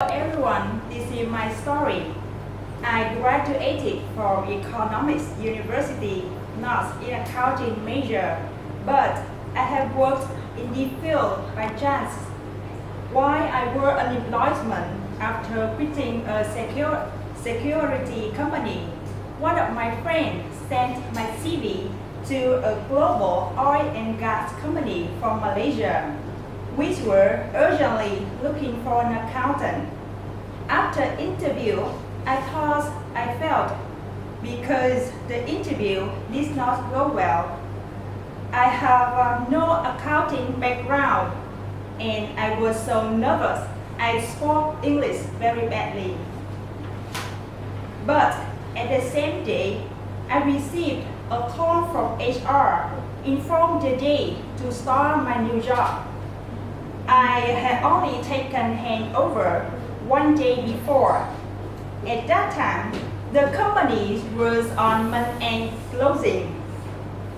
Everyone, this is my story. I graduated from Economics University, not in accounting major, but I have worked in this field by chance. Why I work unemployment after quitting a security company. One of my friends sent my CV to a global oil and gas company from Malaysia, which were urgently looking for an accountant. After interview, I thought I failed because the interview did not go well. I have no accounting background and I was so nervous I spoke English very badly. But at the same day, I received a call from HR informed the day to start my new job. I had only taken handover one day before. At that time, the company was on month-end closing.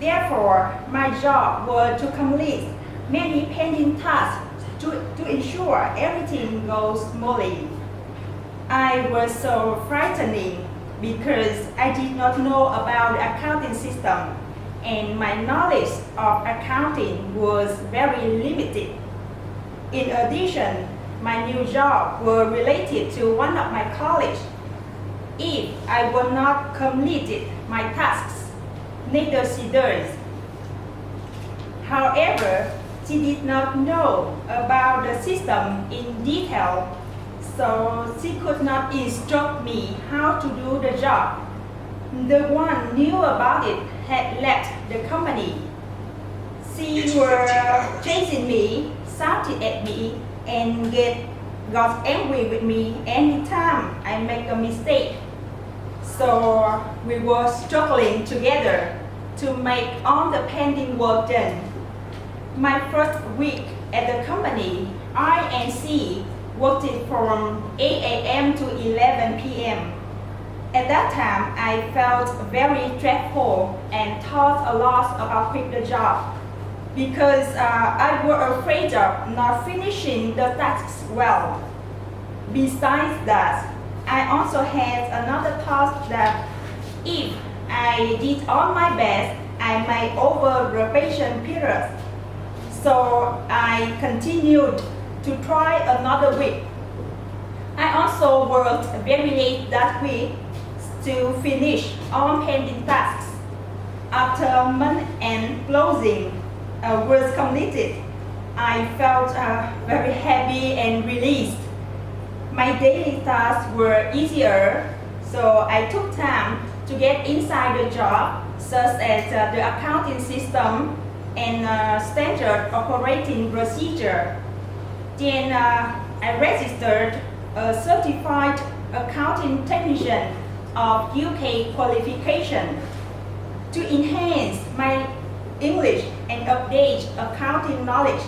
Therefore, my job was to complete many pending tasks to ensure everything goes smoothly. I was so frightening because I did not know about the accounting system and my knowledge of accounting was very limited. In addition, my new job was related to one of my colleagues. If I would not complete my tasks, neither she does. However, she did not know about the system in detail, so she could not instruct me how to do the job. The one knew about it had left the company. She was chasing me, shouted at me, and got angry with me anytime I make a mistake. So we were struggling together to make all the pending work done. My first week at the company, I and she worked from 8 a.m. to 11 p.m. At that time, I felt very dreadful and thought a lot about quit the job because I was afraid of not finishing the tasks well. Besides that, I also had another thought that if I did all my best, I might over probation period. So I continued to try another week. I also worked very late that week to finish all pending tasks. After month-end closing was completed, I felt very happy and released. My daily tasks were easier, so I took time to get inside the job, such as the accounting system and standard operating procedure. Then I registered a certified accounting technician of UK qualification to enhance my English and update accounting knowledge.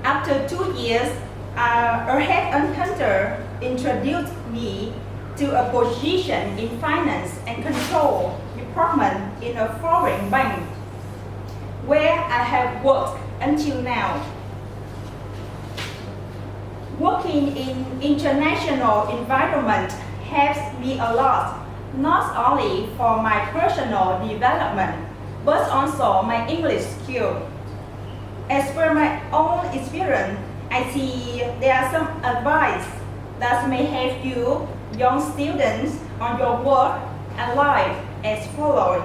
After 2 years, a headhunter introduced me to a position in finance and control department in a foreign bank, where I have worked until now. Working in international environment helps me a lot, not only for my personal development, but also my English skill. As per my own experience, I see there are some advice that may help you, young students, on your work and life as follows.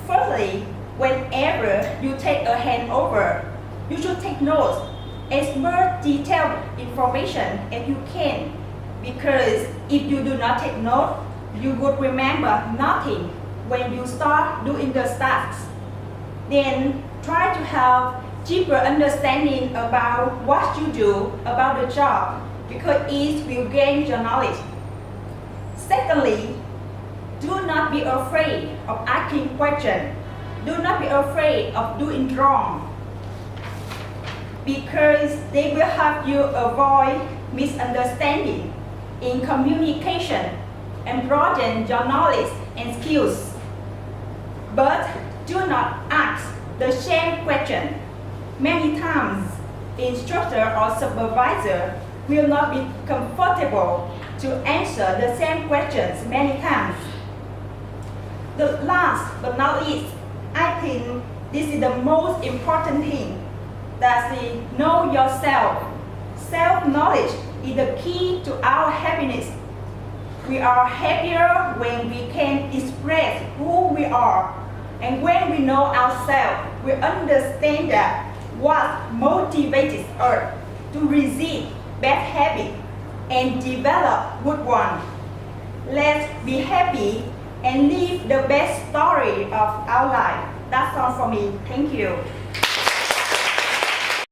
Firstly, whenever you take a handover, you should take notes as much detailed information as you can, because if you do not take note, you would remember nothing when you start doing the tasks. Then try to have deeper understanding about what you do about the job, because it will gain your knowledge. Secondly, do not be afraid of asking questions. Do not be afraid of doing wrong, because they will help you avoid misunderstanding in communication and broaden your knowledge and skills. But do not ask the same question. Many times, instructor or supervisor will not be comfortable to answer the same questions many times. The last but not least, I think this is the most important thing. That is, know yourself. Self-knowledge is the key to our happiness. We are happier when we can express who we are. And when we know ourselves, we understand that what motivates us to resist bad habits and develop good ones. Let's be happy and live the best story of our life. That's all for me. Thank you.